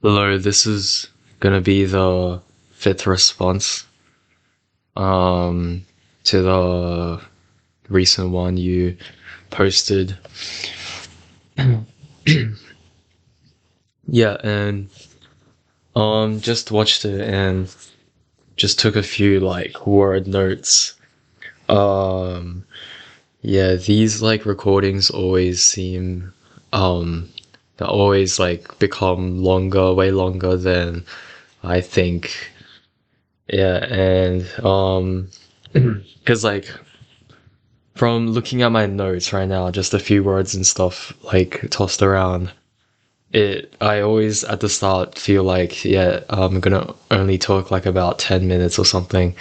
Hello, this is gonna be the fifth response um to the recent one you posted. Yeah, and just watched it and just took a few like word notes. Um yeah, these like recordings always seem um they always like become longer, way longer than I think. Yeah, and because like from looking at my notes right now, just a few words and stuff like tossed around. I always at the start feel like, yeah, I'm gonna only talk like about 10 minutes or something,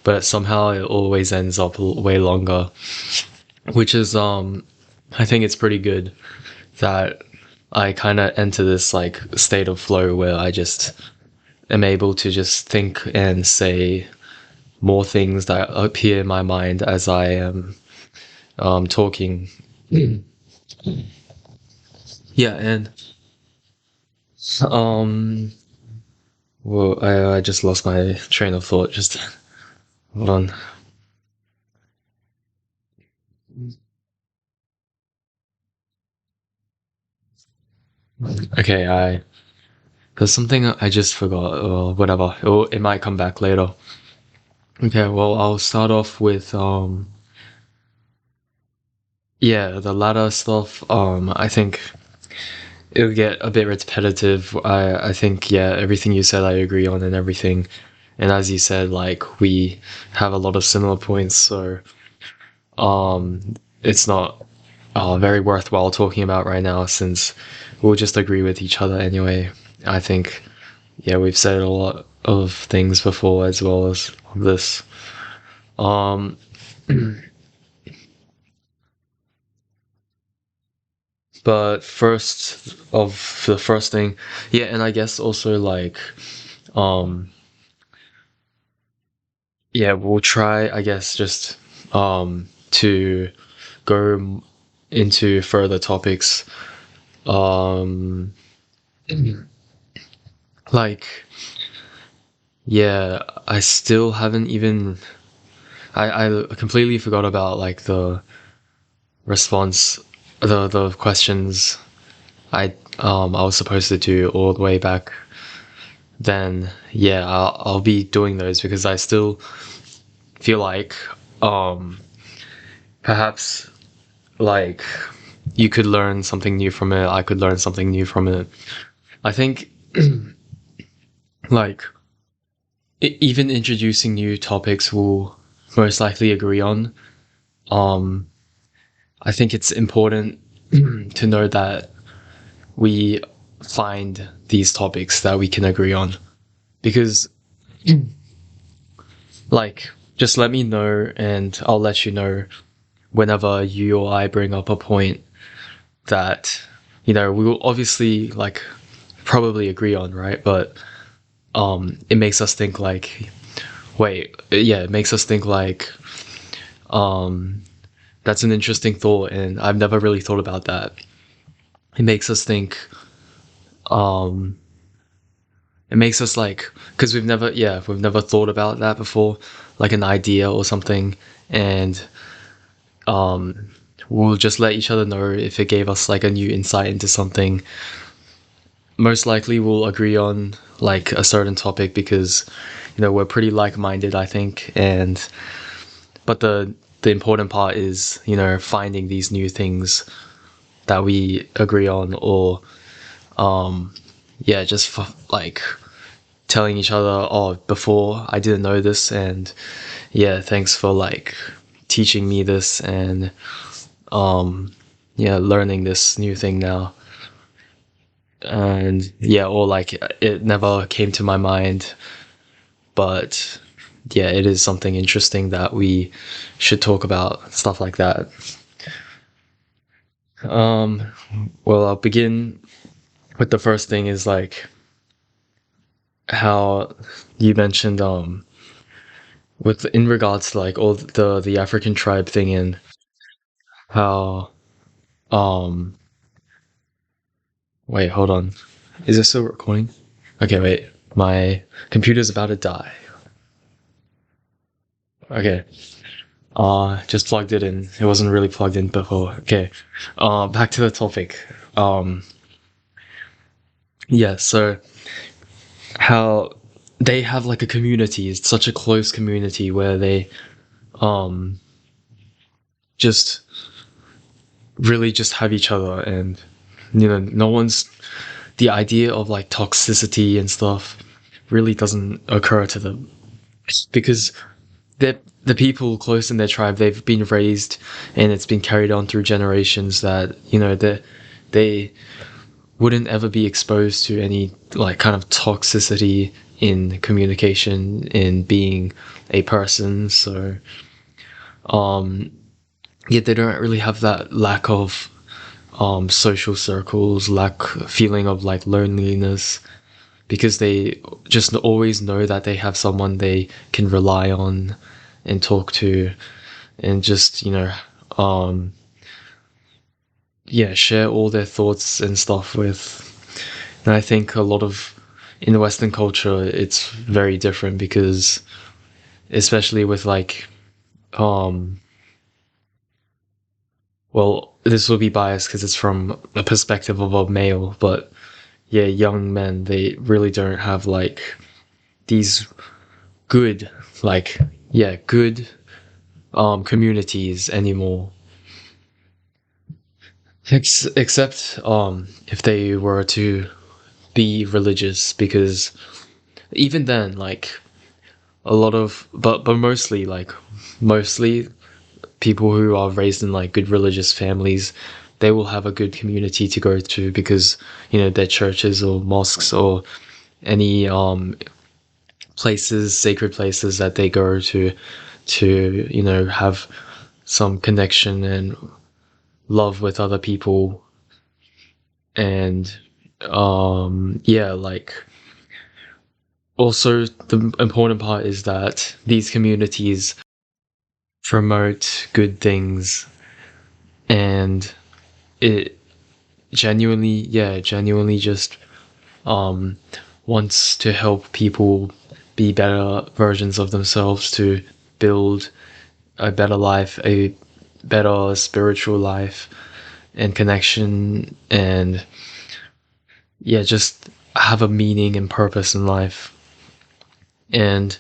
but somehow it always ends up way longer, which is, I think it's pretty good that I kind of enter this like state of flow where I just am able to just think and say more things that appear in my mind as I am talking. Yeah, and um, well, I just lost my train of thought. Just hold on. Okay, there's something I just forgot or whatever. It might come back later. Okay, well, I'll start off with yeah, the latter stuff. I think it'll get a bit repetitive. I think yeah, everything you said I agree on and everything. And as you said, like we have a lot of similar points, so it's not very worthwhile talking about right now since we'll just agree with each other anyway. I think, yeah, we've said a lot of things before as well as this. Um, but first of the first thing, yeah, and I guess also like, um, yeah, we'll try, I guess, just to go into further topics. Um, like, yeah, I still haven't even I completely forgot about like the response, the questions I was supposed to do all the way back then. Yeah, I'll be doing those because I still feel like um perhaps like you could learn something new from it. I could learn something new from it. I think like even introducing new topics will most likely agree on. Um, I think it's important to know that we find these topics that we can agree on because like just let me know and I'll let you know whenever you or I bring up a point that we will obviously like probably agree on, right? But it makes us think like wait, yeah, it makes us think like um that's an interesting thought and I've never really thought about that. It makes us think um it makes us like, because we've never thought about that before, like an idea or something, and um, we'll just let each other know if it gave us like a new insight into something. Most likely, we'll agree on like a certain topic because we're pretty like-minded, I think, and but the important part is finding these new things that we agree on, or yeah, just like telling each other, oh, before I didn't know this, and yeah, thanks for like teaching me this, and yeah, learning this new thing now. And yeah, or like it never came to my mind, but yeah, it is something interesting that we should talk about, stuff like that. Um, well, I'll begin with the first thing is like how you mentioned with in regards to like all the African tribe thing and how um wait, hold on. Is this still recording? Okay, wait. My computer's about to die. Okay. Just plugged it in. It wasn't really plugged in before. Okay. Back to the topic. Um, yeah, so how they have like a community, it's such a close community where they um just really just have each other, and no one's the idea of like toxicity and stuff really doesn't occur to them because the people close in their tribe, they've been raised and it's been carried on through generations that they wouldn't ever be exposed to any like kind of toxicity in communication in being a person. So um yeah, they don't really have that lack of social circles, lack feeling of like loneliness, because they just always know that they have someone they can rely on and talk to, and just um yeah, share all their thoughts and stuff with. And I think a lot of in the Western culture it's very different, because especially with like um well, this will be biased because it's from a perspective of a male, but yeah, young men, they really don't have like these good, like, yeah, good communities anymore. Except if they were to be religious, because even then, like, a lot of but mostly, like, mostly people who are raised in like good religious families, they will have a good community to go to, because their churches or mosques or any places, sacred places that they go to have some connection and love with other people. And yeah, like, also the important part is that these communities promote good things, and it genuinely, yeah, genuinely just um wants to help people be better versions of themselves, to build a better life, a better spiritual life and connection, and yeah, just have a meaning and purpose in life. And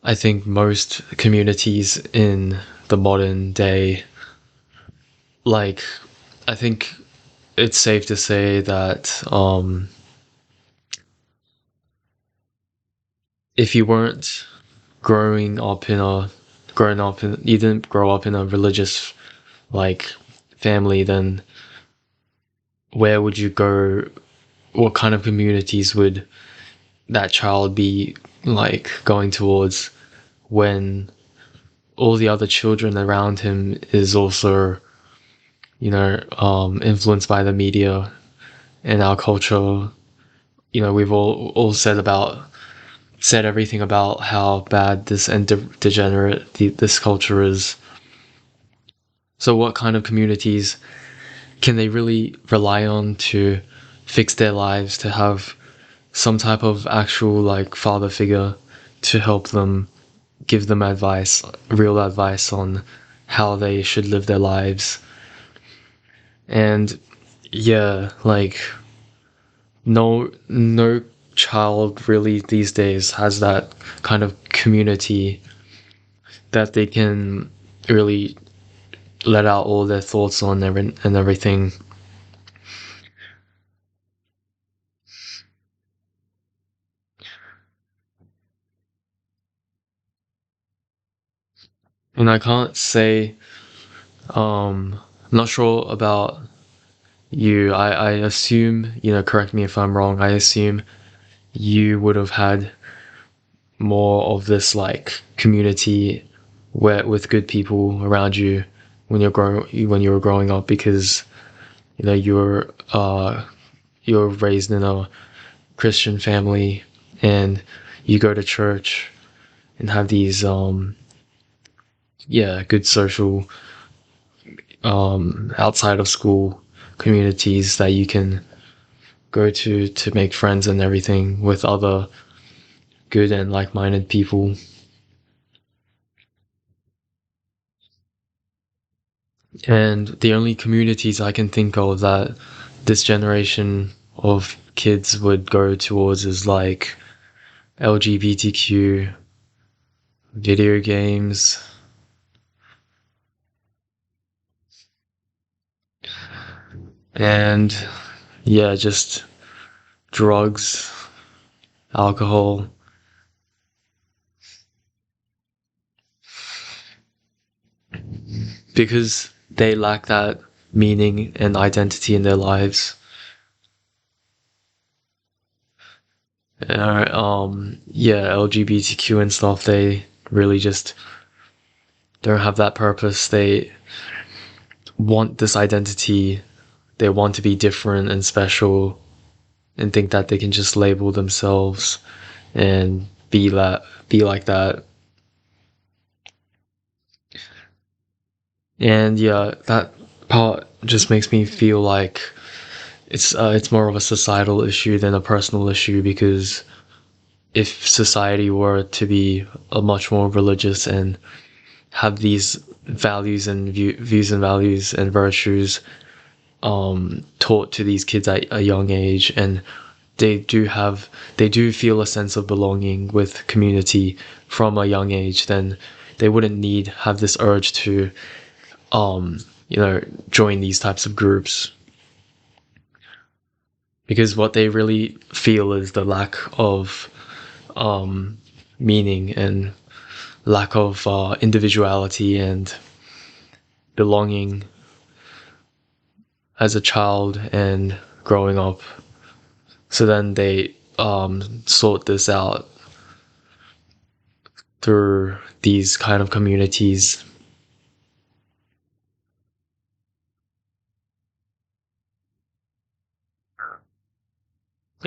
I think most communities in the modern day, like, I think it's safe to say that if you weren't growing up in you didn't grow up in a religious like family, then where would you go? What kind of communities would that child be like going towards, when all the other children around him is also influenced by the media and our culture? We've all said everything about how bad this and degenerate this culture is. So what kind of communities can they really rely on to fix their lives, to have some type of actual like father figure to help them, give them advice, real advice on how they should live their lives? And yeah, like, no child really these days has that kind of community that they can really let out all their thoughts on and everything. And I can't say, I'm not sure about you. I assume, correct me if I'm wrong, I assume you would have had more of this like community where with good people around you when you were growing up, because you're raised in a Christian family, and you go to church and have these yeah, good social outside of school communities that you can go to make friends and everything with other good and like-minded people. And the only communities I can think of that this generation of kids would go towards is like LGBTQ, video games, and yeah, just drugs, alcohol, because they lack that meaning and identity in their lives. Yeah, LGBTQ and stuff, they really just don't have that purpose. They want this identity, they want to be different and special, and think that they can just label themselves and be like that. And yeah, that part just makes me feel like it's more of a societal issue than a personal issue, because if society were to be a much more religious and have these values and views and values and virtues taught to these kids at a young age, and they do feel a sense of belonging with community from a young age, then they wouldn't need have this urge to join these types of groups, because what they really feel is the lack of meaning and lack of individuality and belonging as a child and growing up. So then they sort this out through these kind of communities.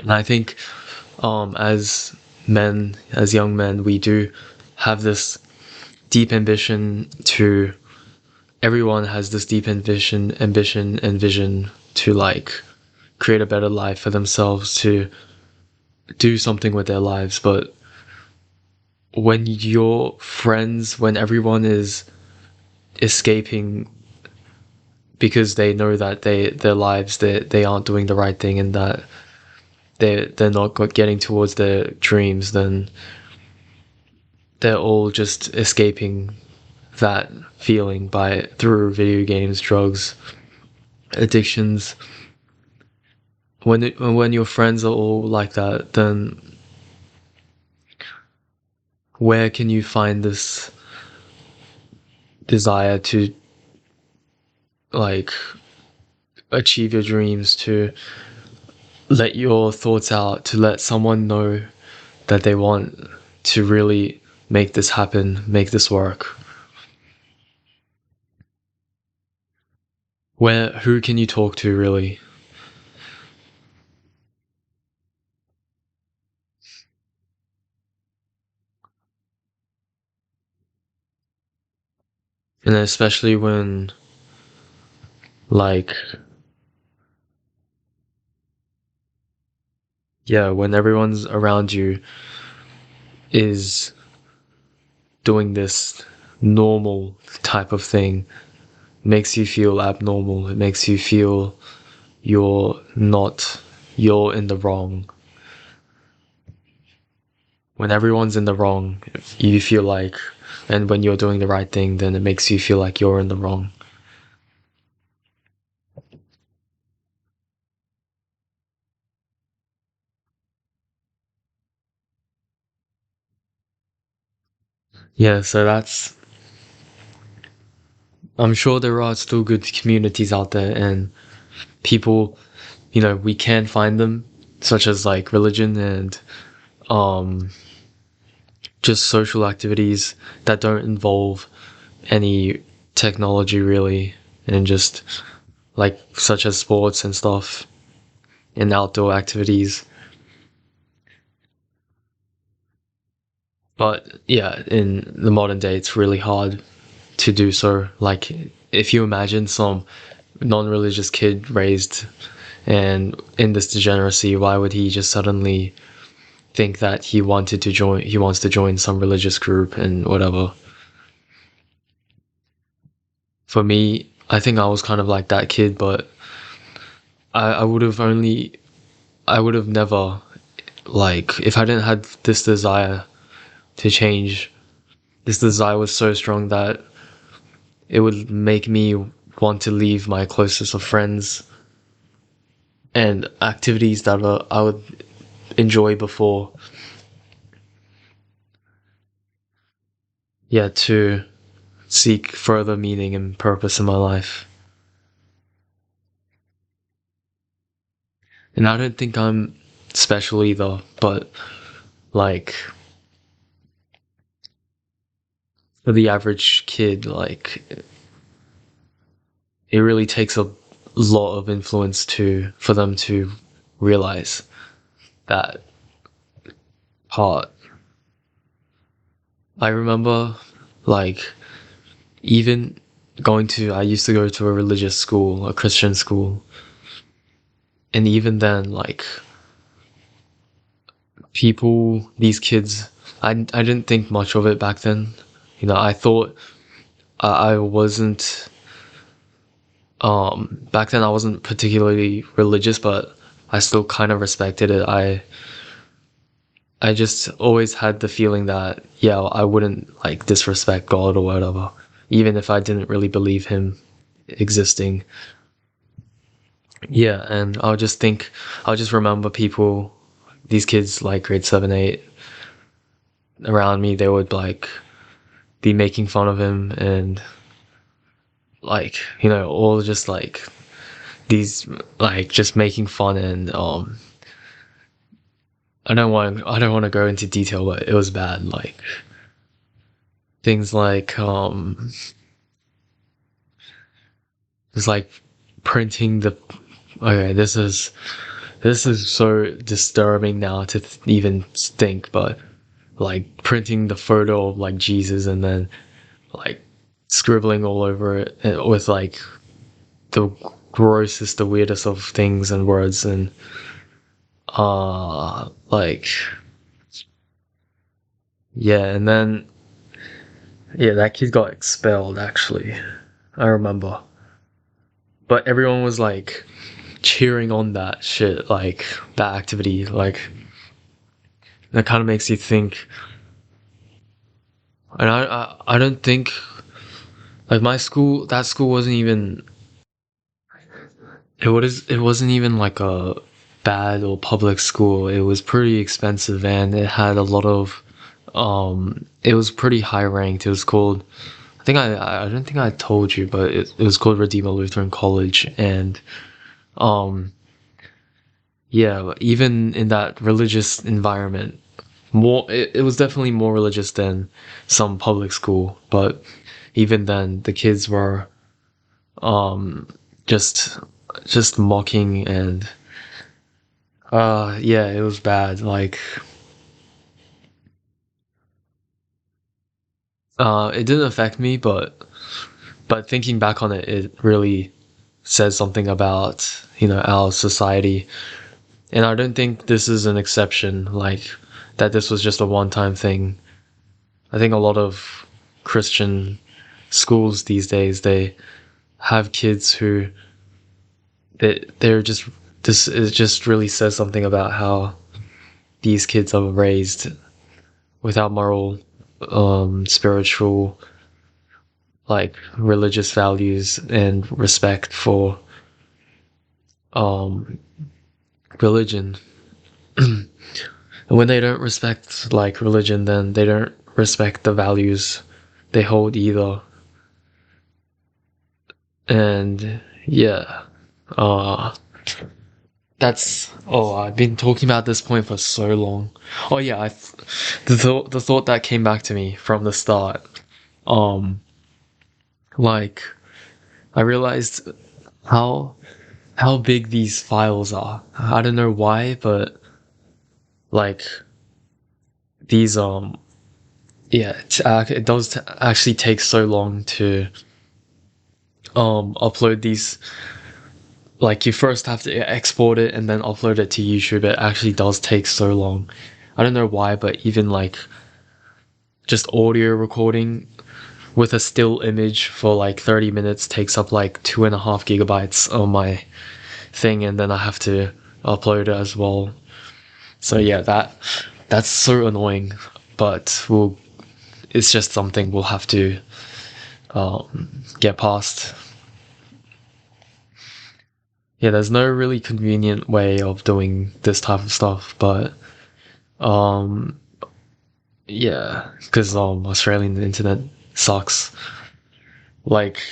And I think as young men, we do have this deep ambition to, everyone has this deep ambition and vision to like create a better life for themselves, to do something with their lives. But when your friends, when everyone is escaping because they know that their lives, they aren't doing the right thing, and that they're not getting towards their dreams, then they're all just escaping that feeling by through video games, drugs, addictions. When your friends are all like that, then where can you find this desire to like achieve your dreams, to let your thoughts out, to let someone know that they want to really make this happen, make this work? Who can you talk to really? And especially when, like, yeah, when everyone's around you is doing this normal type of thing, makes you feel abnormal. It makes you feel you're not, you're in the wrong. When everyone's in the wrong, you feel like, and when you're doing the right thing, then it makes you feel like you're in the wrong. Yeah, so I'm sure there are still good communities out there, and people, we can find them, such as like religion and um, just social activities that don't involve any technology really, and just like such as sports and stuff and outdoor activities. But yeah, in the modern day, it's really hard to do so. Like, if you imagine some non-religious kid raised And in this degeneracy, why would he just suddenly think that he wants to join some religious group and whatever? For me, I think I was kind of like that kid, but I would have never, like, if I didn't have this desire to change, this desire was so strong that it would make me want to leave my closest of friends and activities that I would enjoy before, yeah, to seek further meaning and purpose in my life. And I don't think I'm special either, but like for the average kid, like it really takes a lot of influence to for them to realize that part. I remember like even I used to go to a religious school, a Christian school, and even then, like these kids, I didn't think much of it back then. I thought I wasn't, back then I wasn't particularly religious, but I still kind of respected it. I just always had the feeling that, yeah, I wouldn't like disrespect God or whatever, even if I didn't really believe him existing. Yeah, and I'll just remember people, these kids like grade 7, 8, around me, they would like be making fun of him and like, all just like these, like just making fun and, I don't want to go into detail, but it was bad. Like things like, just like printing the, okay, this is so disturbing now to even think, but like printing the photo of like Jesus and then like scribbling all over it with like the grossest, the weirdest of things and words and like yeah, and then yeah, that kid got expelled actually. I remember. But everyone was like cheering on that shit, like that activity, like that kind of makes you think. And I don't think like that school wasn't even it wasn't even like a bad or public school. It was pretty expensive and it had a lot of it was pretty high ranked. It was called, I don't think I told you, but it was called Redeemer Lutheran College. And um yeah, even in that religious environment, it was definitely more religious than some public school, but even then the kids were um just mocking and yeah, it was bad. Like it didn't affect me, but thinking back on it, it really says something about, our society. And I don't think this is an exception, like that this was just a one-time thing. I think a lot of Christian schools these days, they have kids who they're just, this it just really says something about how these kids are raised without moral, spiritual, like religious values and respect for um religion. And when they don't respect like religion, then they don't respect the values they hold either. And yeah, uh that's, oh, I've been talking about this point for so long. Oh yeah, the thought that came back to me from the start, um like I realized how big these files are. I don't know why, but like these yeah, it does actually take so long to upload these like you first have to export it and then upload it to YouTube. It actually does take so long. I don't know why, but even like just audio recording with a still image for like 30 minutes takes up like 2.5 gigabytes on my thing, and then I have to upload it as well. So yeah, that's so annoying, but it's just something we'll have to get past. Yeah, there's no really convenient way of doing this type of stuff, but um, yeah, because Australian internet sucks. Like,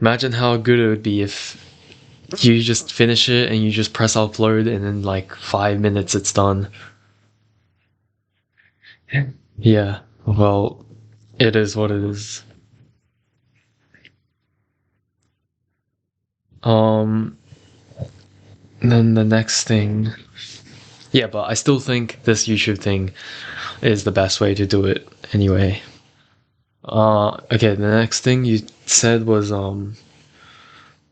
imagine how good it would be if you just finish it and you just press upload and in like 5 minutes it's done. Yeah, well, it is what it is. Um, then the next thing, yeah, but I still think this YouTube thing is the best way to do it anyway. Okay, the next thing you said was oh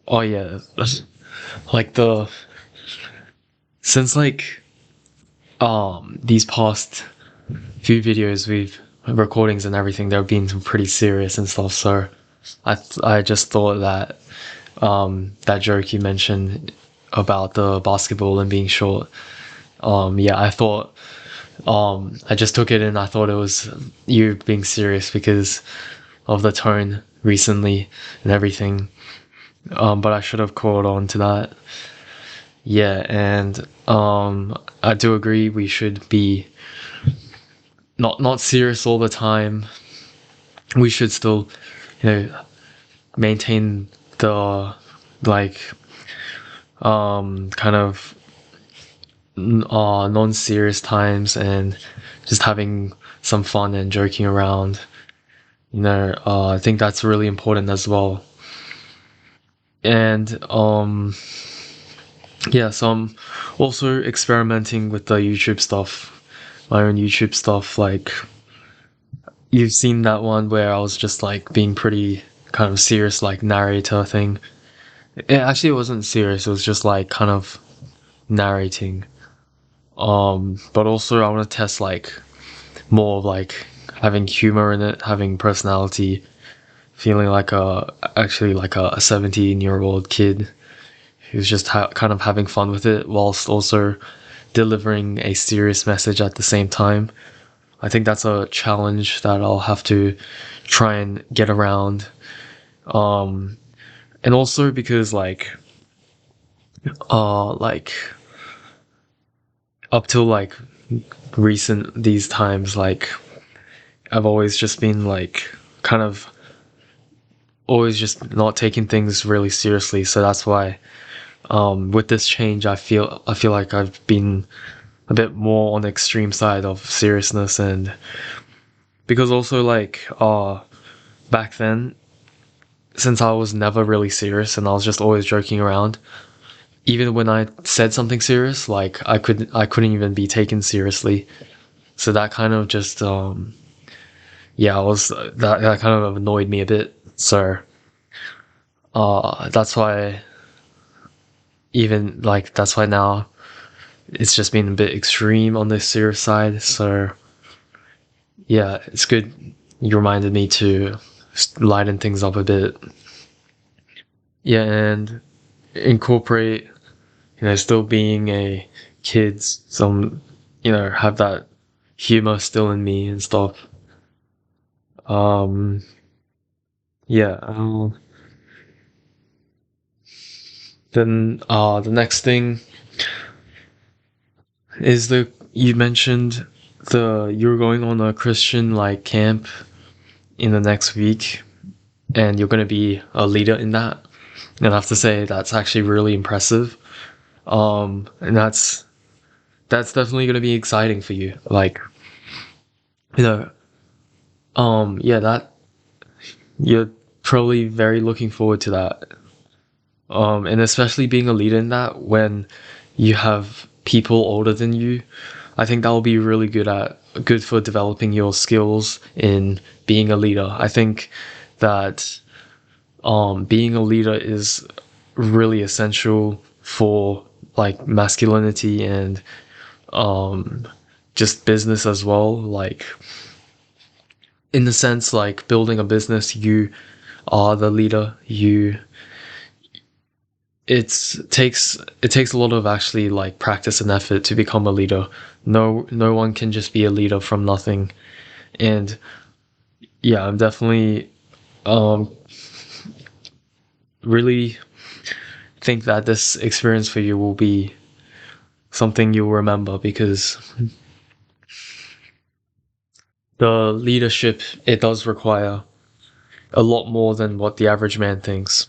yeah, like since like these past few videos we've recordings and everything, they've been pretty serious and stuff. So I just thought that that joke you mentioned about the basketball and being short. Yeah, I thought I just took it and I thought it was you being serious because of the tone recently and everything. But I should have caught on to that. Yeah, and I do agree we should be not serious all the time. We should still, you know, maintain the like kind of non-serious times and just having some fun and joking around. I think that's really important as well. And yeah, so I'm also experimenting with the YouTube stuff, my own YouTube stuff. Like you've seen that one where I was just like being pretty kind of serious, like narrator thing. It wasn't serious. It was just like kind of narrating. But also I want to test like more of like having humor in it, having personality, feeling like actually like a 17-year-old kid who's just kind of having fun with it whilst also delivering a serious message at the same time. I think that's a challenge that I'll have to try and get around. And also because like up till like recent these times, like I've always just been like kind of always just not taking things really seriously. So that's why with this change I feel like I've been a bit more on the extreme side of seriousness, and because also like back then, since I was never really serious and I was just always joking around, even when I said something serious, like I couldn't even be taken seriously. So that kind of just yeah, I was that kind of annoyed me a bit. So that's why even like that's why now it's just been a bit extreme on the serious side. So yeah, it's good you reminded me to lighten things up a bit. Yeah, and incorporate, still being a kid, some, have that humor still in me and stuff. Um, yeah. Then the next thing is you mentioned you're going on a Christian like camp in the next week, and you're going to be a leader in that. And I have to say that's actually really impressive. And that's definitely going to be exciting for you. Like, you know, yeah, that you're probably very looking forward to that. And especially being a leader in that when you have people older than you, I think that will be really good for developing your skills in being a leader. I think that being a leader is really essential for like masculinity and um just business as well. Like in the sense, like building a business, you are the leader. It takes a lot of actually like practice and effort to become a leader. No one can just be a leader from nothing. And yeah, I'm definitely um really think that this experience for you will be something you'll remember, because the leadership, it does require a lot more than what the average man thinks.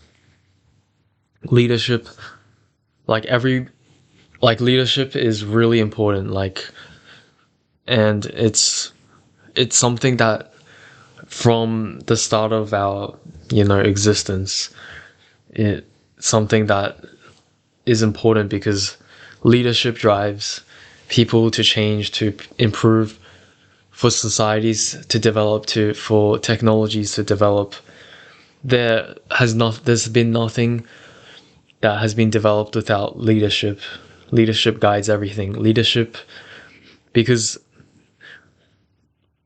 Leadership, like every like leadership is really important, like, and it's something that from the start of our existence, it's something that is important, because leadership drives people to change, to improve, for societies to develop, to for technologies to develop. There's been nothing that has been developed without leadership. Leadership guides everything. Leadership, because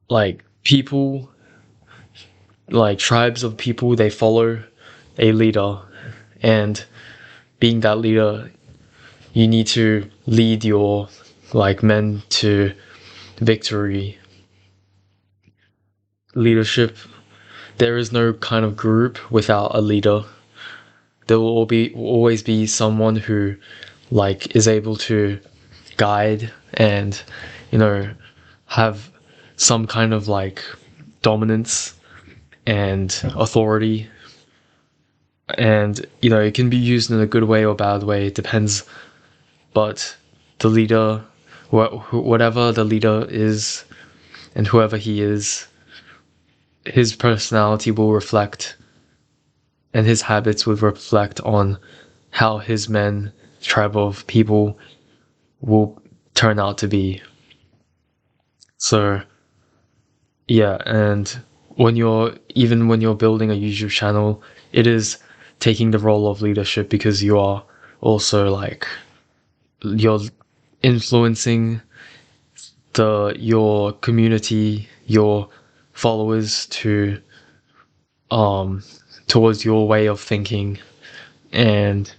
like people, like tribes of people, they follow a leader, and being that leader, you need to lead your like men to victory. Leadership, there is no kind of group without a leader. There will always be someone who like is able to guide and you know have some kind of like dominance and authority. And it can be used in a good way or bad way, it depends. But the leader, whatever the leader is, and whoever he is, his personality will reflect, and his habits will reflect on how his men, tribe of people, will turn out to be. So yeah, and when you're building a YouTube channel, it is taking the role of leadership, because you are also like, you're influencing your community, your followers to towards your way of thinking. And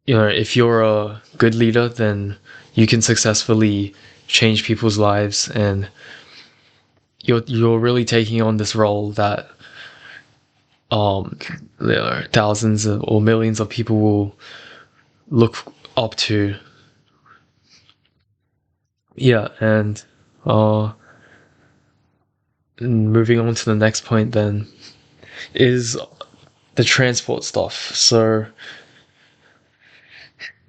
if you're a good leader, then you can successfully change people's lives, and you're really taking on this role that there are thousands or millions of people will look up to. Yeah, and moving on to the next point then is the transport stuff. So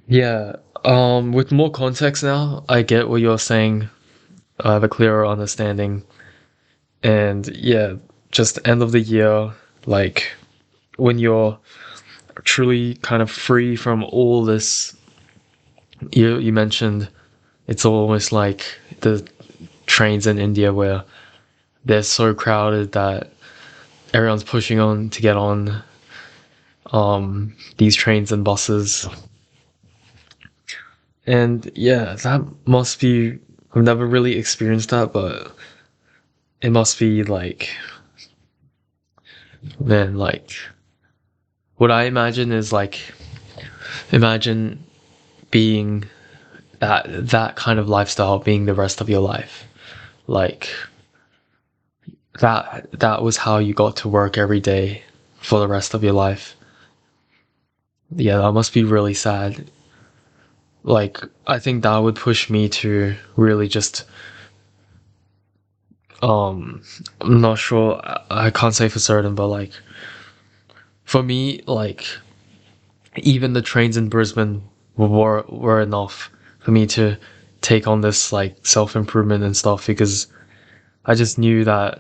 yeah, with more context now, I get what you're saying. I have a clearer understanding. And yeah, just end of the year, like when you're truly kind of free from all this, you mentioned it's almost like the trains in India, where they're so crowded that everyone's pushing on to get on these trains and buses. And yeah, that must be, I've never really experienced that, but it must be like, man, like what I imagine is like, imagine being that kind of lifestyle being the rest of your life. Like that was how you got to work every day for the rest of your life. Yeah, that must be really sad. Like, I think that would push me to really just I'm not sure, I can't say for certain, but like for me, like even the trains in Brisbane were enough for me to take on this like self-improvement and stuff, because I just knew that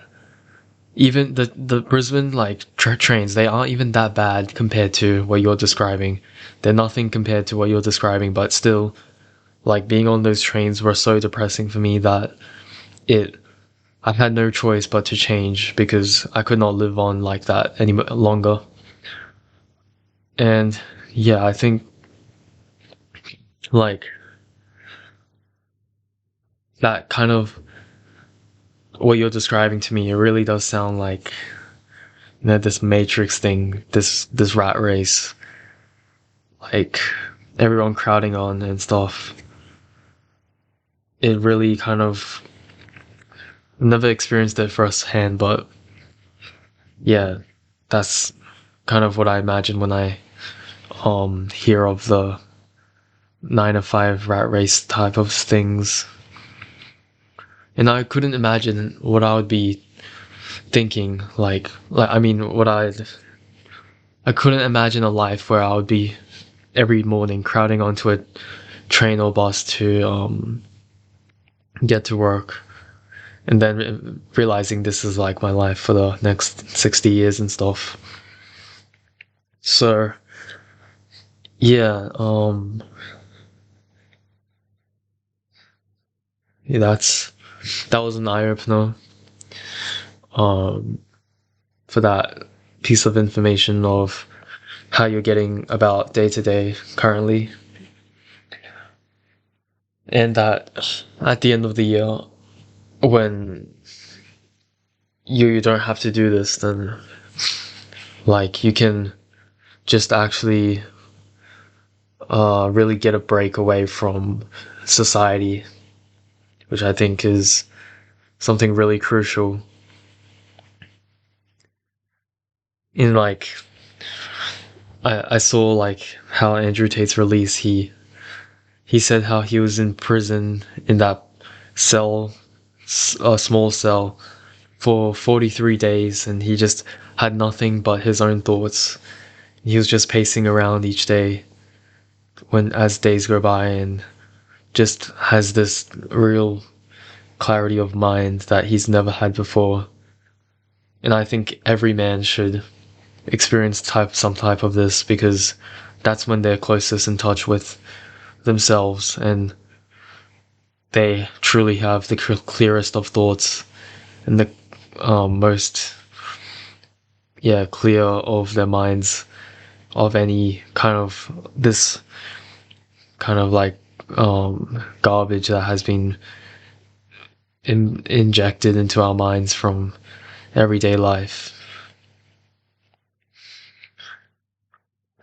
even the Brisbane like trains, they aren't even that bad compared to what you're describing. They're nothing compared to what you're describing, but still, like being on those trains were so depressing for me that it I had no choice but to change, because I could not live on like that any longer. And yeah, I think like that kind of what you're describing to me, it really does sound like, this matrix thing, this rat race, like everyone crowding on and stuff. It really kind of never experienced it firsthand, but yeah, that's kind of what I imagine when I hear of the 9 to 5 rat race type of things. And I couldn't imagine what I would be thinking, like I mean, I couldn't imagine a life where I would be every morning crowding onto a train or bus to get to work, and then realizing this is like my life for the next 60 years and stuff. So yeah, yeah, that was an eye opener um for that piece of information of how you're getting about day to day currently, and that at the end of the year, when you don't have to do this, then like you can just actually really get a break away from society, which I think is something really crucial. In like, I saw like how Andrew Tate's release. He said how he was in prison in that cell, a small cell, for 43 days, and he just had nothing but his own thoughts. He was just pacing around each day when as days go by, and just has this real clarity of mind that he's never had before. And I think every man should experience some type of this, because that's when they're closest in touch with themselves, and they truly have the clearest of thoughts, and the most clear of their minds of any kind of this kind of like garbage that has been injected into our minds from everyday life.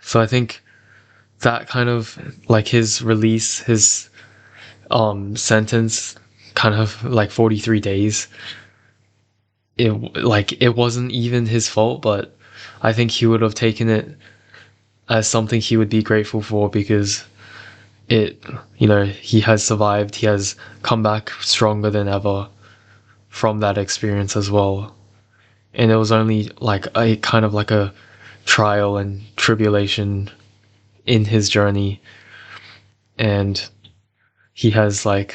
So I think that kind of like his release, his sentence, kind of like 43 days, it wasn't even his fault, but I think he would have taken it as something he would be grateful for, because it, he has survived, he has come back stronger than ever from that experience as well. And it was only like a kind of like a trial and tribulation in his journey, and he has like,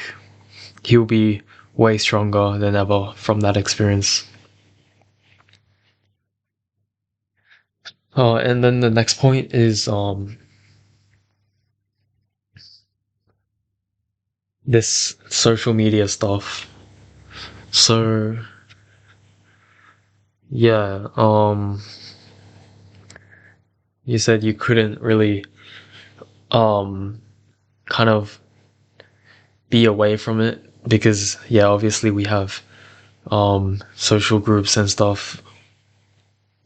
he'll be way stronger than ever from that experience. And then the next point is this social media stuff. So yeah, you said you couldn't really um kind of be away from it, because yeah, obviously we have social groups and stuff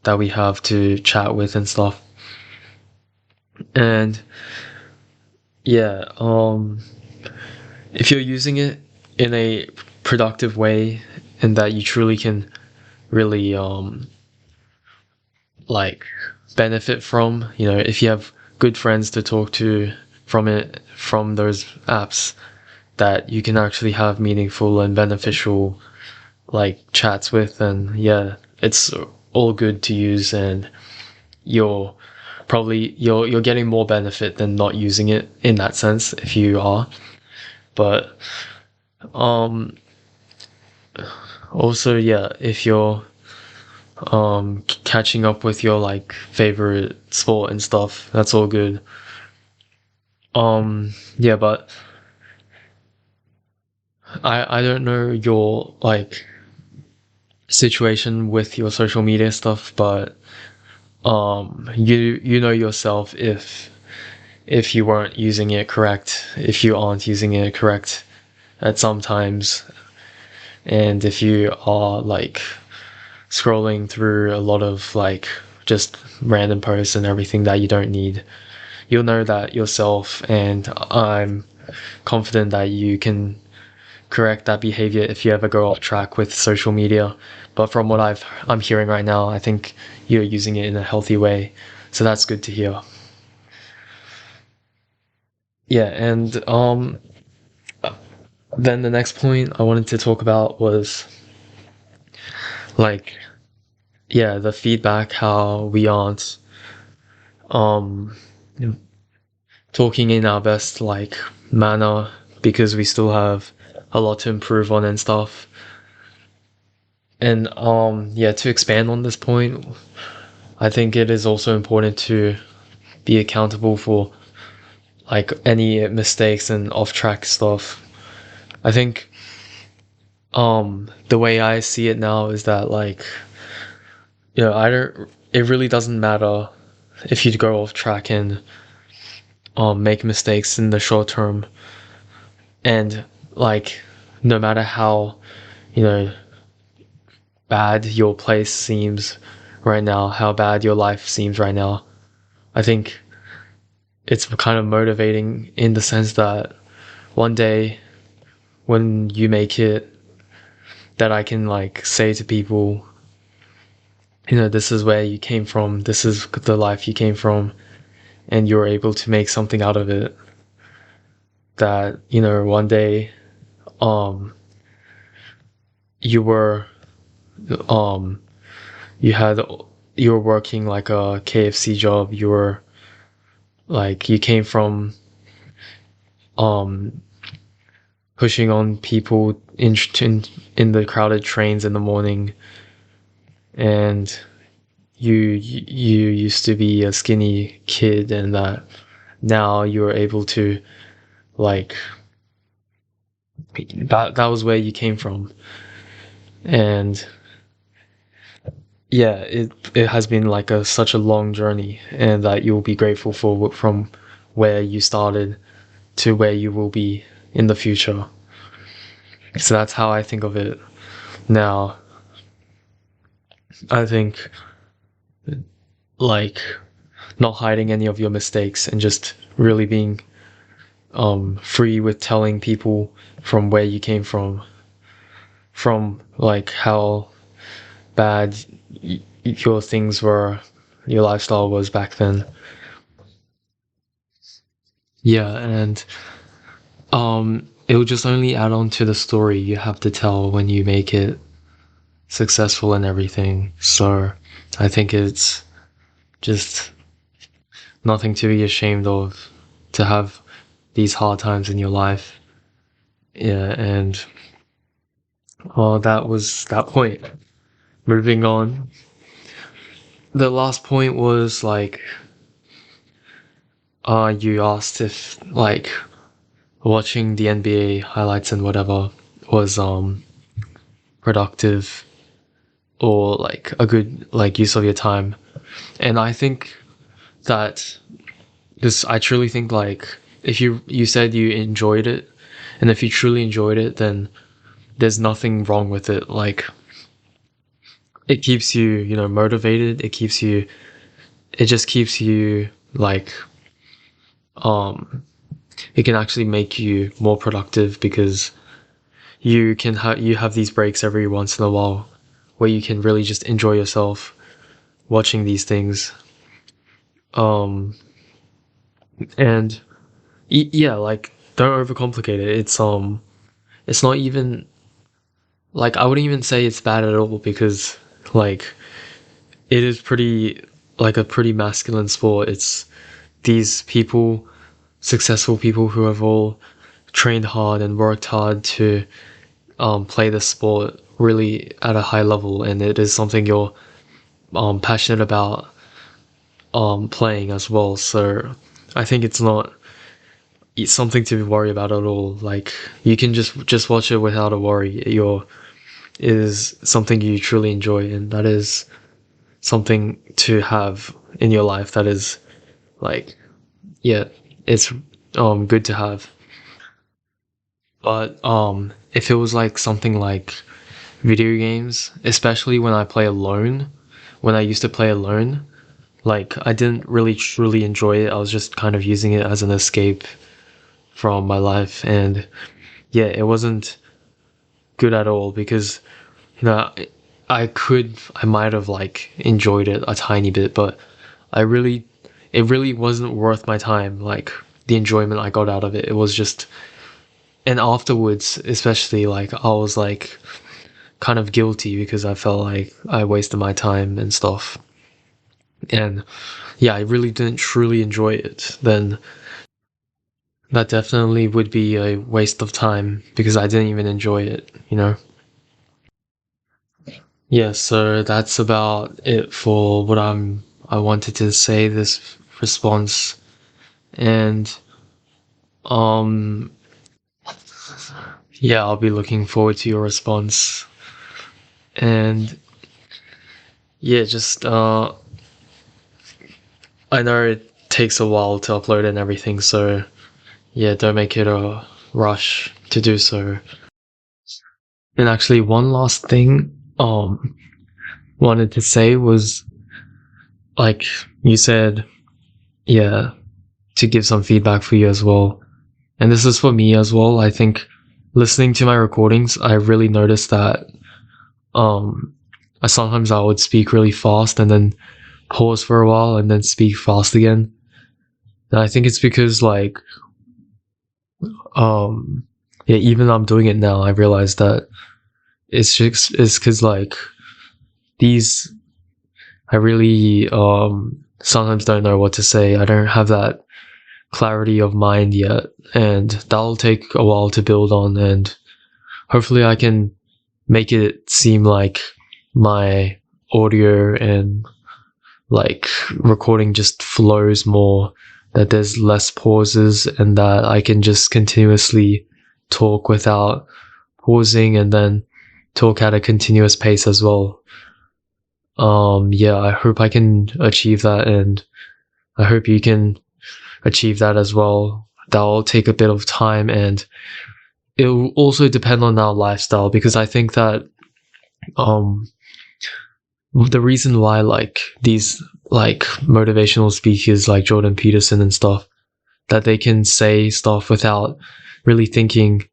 that we have to chat with and stuff. And yeah, if you're using it in a productive way, and that you truly can really like benefit from, if you have good friends to talk to from it, from those apps, that you can actually have meaningful and beneficial like chats with, and yeah, it's all good to use, and you're you're getting more benefit than not using it in that sense, if you are. But um also, yeah, if you're catching up with your like favorite sport and stuff, that's all good. Yeah, but I don't know your like situation with your social media stuff, but you know yourself if you weren't using it correct, if you aren't using it correct at some times, and if you are like scrolling through a lot of like just random posts and everything that you don't need, you'll know that yourself, and I'm confident that you can correct that behavior if you ever go off track with social media. But from what I'm hearing right now, I think you're using it in a healthy way, so that's good to hear. Yeah, and then the next point I wanted to talk about was like, yeah, the feedback, how we aren't um talking in our best like manner because we still have a lot to improve on and stuff. And yeah, to expand on this point, I think it is also important to be accountable for like any mistakes and off track stuff. I think the way I see it now is that like, I don't it really doesn't matter if you go off track and make mistakes in the short term, and like no matter how, you know, bad your place seems right now, how bad your life seems right now, I think it's kind of motivating in the sense that one day when you make it, that I can like say to people, this is where you came from, this is the life you came from, and you're able to make something out of it. That, one day, um, you were, um, you had, you were working like a KFC job, you were like, you came from, um, pushing on people in the crowded trains in the morning, and you used to be a skinny kid, and that now you're able to like that was where you came from. And yeah, it has been like such a long journey, and that you'll be grateful for from where you started to where you will be in the future. So that's how I think of it now. I think like not hiding any of your mistakes and just really being free with telling people from where you came from like how bad your things were, your lifestyle was back then. Yeah, and it will just only add on to the story you have to tell when you make it successful and everything. So I think it's just nothing to be ashamed of to have these hard times in your life. Yeah, and that was that point. Moving on. The last point was like, you asked if like watching the NBA highlights and whatever was productive or like a good like use of your time. And I think that I truly think like if you said you enjoyed it, and if you truly enjoyed it, then there's nothing wrong with it. Like it keeps you, motivated. It just keeps you like, it can actually make you more productive because you have these breaks every once in a while where you can really just enjoy yourself watching these things. Um, and yeah, like don't overcomplicate it. It's not even like I wouldn't even say it's bad at all because like it is pretty like a pretty masculine sport. It's these people, successful people who have all trained hard and worked hard to play the sport really at a high level, and it is something you're passionate about playing as well. So I think it's something to worry about at all. Like you can just watch it without a worry. It is something you truly enjoy, and that is something to have in your life that is like, yeah, it's good to have. But if it was like something like video games, especially when I play alone, when I used to play alone, like I didn't really truly enjoy it. I was just kind of using it as an escape from my life, and yeah, it wasn't good at all because you know I might have like enjoyed it a tiny bit, but I really it really wasn't worth my time. Like the enjoyment I got out of it, it was just, and afterwards, especially, like I was like kind of guilty because I felt like I wasted my time and stuff. And yeah, I really didn't truly enjoy it. Then that definitely would be a waste of time because I didn't even enjoy it, you know? Yeah, so that's about it for what I wanted to say this response. And um yeah, I'll be looking forward to your response. And yeah, just I know it takes a while to upload and everything, so yeah, don't make it a rush to do so. And actually one last thing wanted to say was like you said, yeah, to give some feedback for you as well. And this is for me as well. I think listening to my recordings, I really noticed that um I would speak really fast and then pause for a while and then speak fast again. And I think it's because like yeah, even though I'm doing it now, I realize that it's because like these I really sometimes don't know what to say. I don't have that clarity of mind yet, and that'll take a while to build on, and hopefully I can make it seem like my audio and like recording just flows more, that there's less pauses, and that I can just continuously talk without pausing and then talk at a continuous pace as well. Yeah, I hope I can achieve that, and I hope you can achieve that as well. That'll take a bit of time, and it'll also depend on our lifestyle, because I think that um the reason why like these like motivational speakers like Jordan Peterson and stuff, that they can say stuff without really thinking,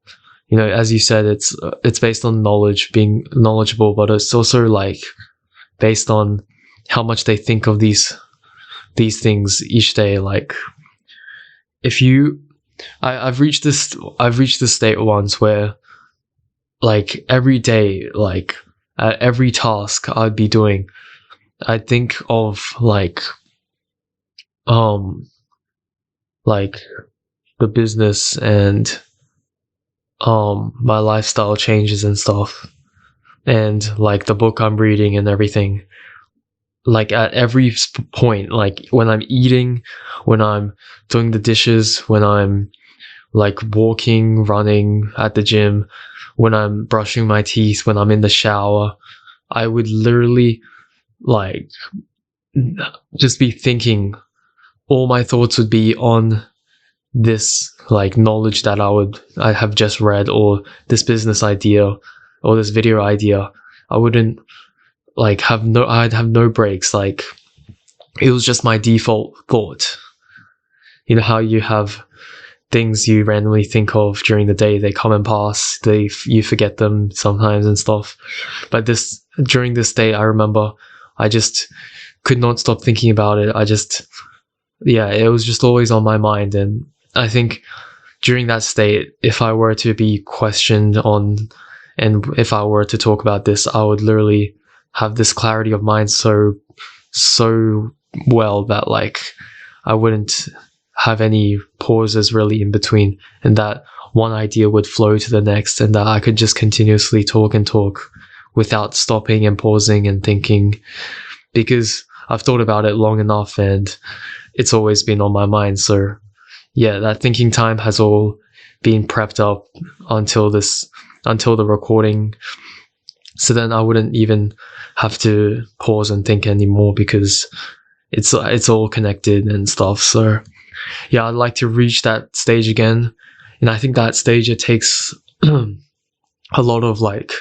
you know, as you said, it's based on knowledge, being knowledgeable, but it's also like based on how much they think of these things each day. Like if you I've reached this state once where like every day, like at every task I'd be doing, I'd think of um like the business and my lifestyle changes and stuff, and like the book I'm reading and everything. Like at every point, like when I'm eating, when I'm doing the dishes, when I'm like walking, running at the gym, when I'm brushing my teeth, when I'm in the shower, I would literally like just be thinking, all my thoughts would be on this like knowledge that I have just read, or this business idea, or this video idea. I wouldn't like I'd have no breaks. Like it was just my default thought. You know how you have things you randomly think of during the day, they come and pass, you forget them sometimes and stuff. But during this day, I remember I just could not stop thinking about it. Yeah, it was just always on my mind. And I think during that state, if I were to be questioned on, and if I were to talk about this, I would literally have this clarity of mind so well that like I wouldn't have any pauses really in between, and that one idea would flow to the next, and that I could just continuously talk and talk without stopping and pausing and thinking, because I've thought about it long enough and it's always been on my mind. So yeah, that thinking time has all been prepped up until the recording. So then I wouldn't even have to pause and think anymore, because it's all connected and stuff. So yeah, I'd like to reach that stage again. And I think that stage, it takes a lot of like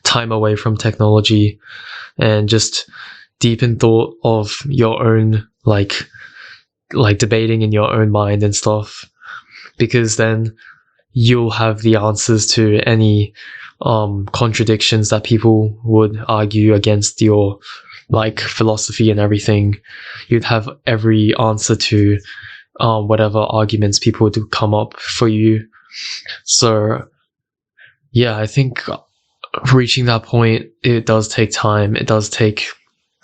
time away from technology and just deep in thought of your own like debating in your own mind and stuff, because then you'll have the answers to any contradictions that people would argue against your like philosophy and everything. You'd have every answer to whatever arguments people would come up for you. So yeah, I think reaching that point, it does take time. It does take,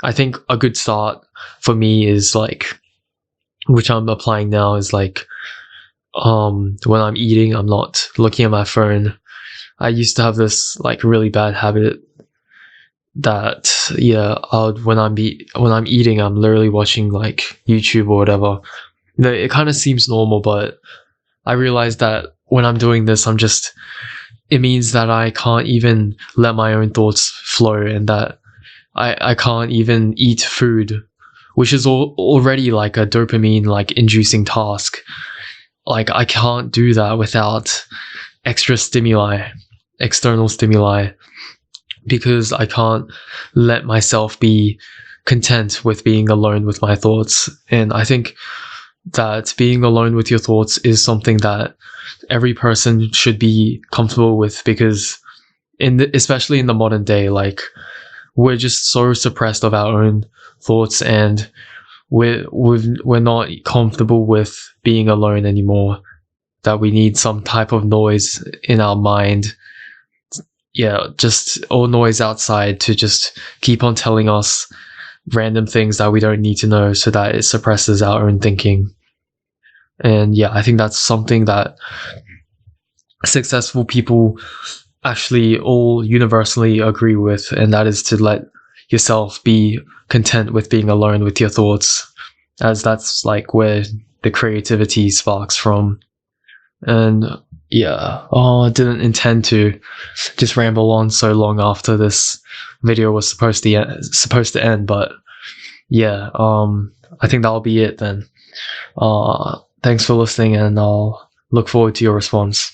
I think a good start for me is like, which I'm applying now, is like when I'm eating, I'm not looking at my phone. I used to have this like really bad habit that when I'm eating, I'm literally watching like YouTube or whatever. It kind of seems normal, but I realized that when I'm doing this, it means that I can't even let my own thoughts flow, and that I can't even eat food, which is already like a dopamine like inducing task. Like I can't do that without external stimuli, because I can't let myself be content with being alone with my thoughts. And I think that being alone with your thoughts is something that every person should be comfortable with, because especially in the modern day, like we're just so suppressed of our own thoughts, and we're not comfortable with being alone anymore, that we need some type of noise in our mind, just or noise outside, to just keep on telling us random things that we don't need to know, so that it suppresses our own thinking. And yeah, I think that's something that successful people actually all universally agree with, and that is to let yourself be content with being alone with your thoughts, as that's like where the creativity sparks from. And yeah, I didn't intend to just ramble on so long after this video was supposed to end, but yeah, I think that'll be it then. Thanks for listening, and I'll look forward to your response.